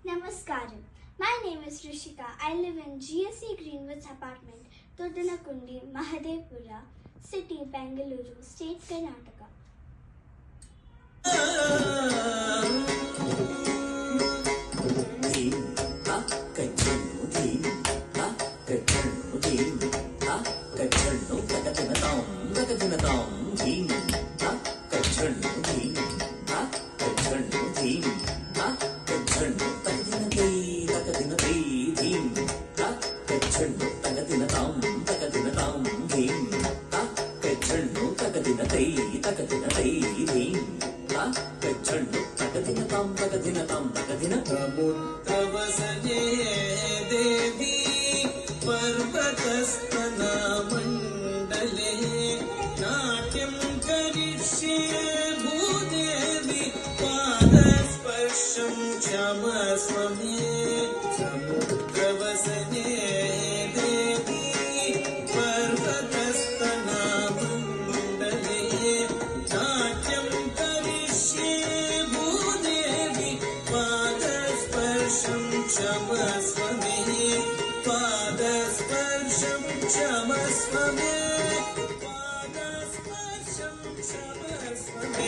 Namaskaram. My name is Rishika. I live in GSC Greenwoods apartment, Todanakundi, Mahadevpura, City, Bengaluru, State, Karnataka. समुद्रवसने देवी पर्वतस्तना मण्डले नाट्यं करिष्ये भूदेवी पादस्पर्शं क्षमस्व मे समुद्रवसने देवी पर्वतस्तना मण्डले नाट्यं करिष्ये भूदेवी पादस्पर्शं क्षमस्व मे पादस्पर्शं क्षमस्व मे पादस्पर्शं क्षमस्व मे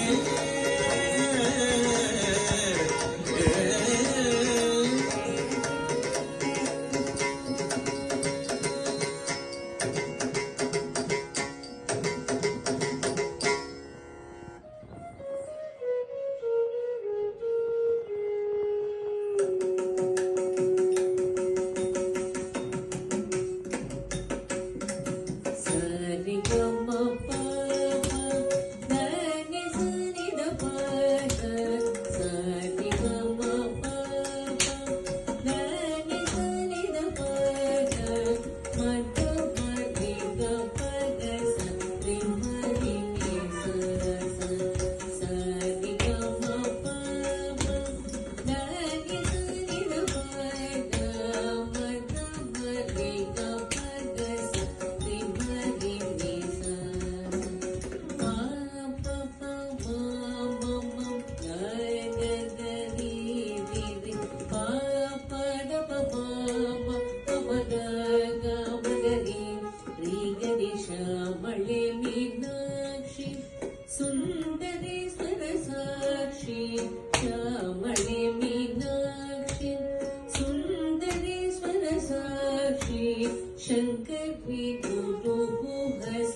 शङ्करी गुरुगुहस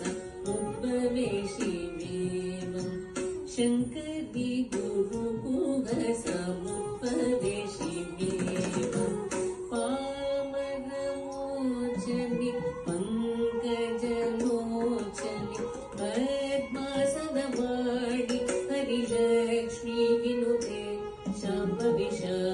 उपवेशिमेवं शङ्करी गुरुगुहस उपवेशिमेवं पामरमोचनि पङ्कजलोचनि पद्मासनवाणि हरिलक्ष्मी विनुते शाम्भविषा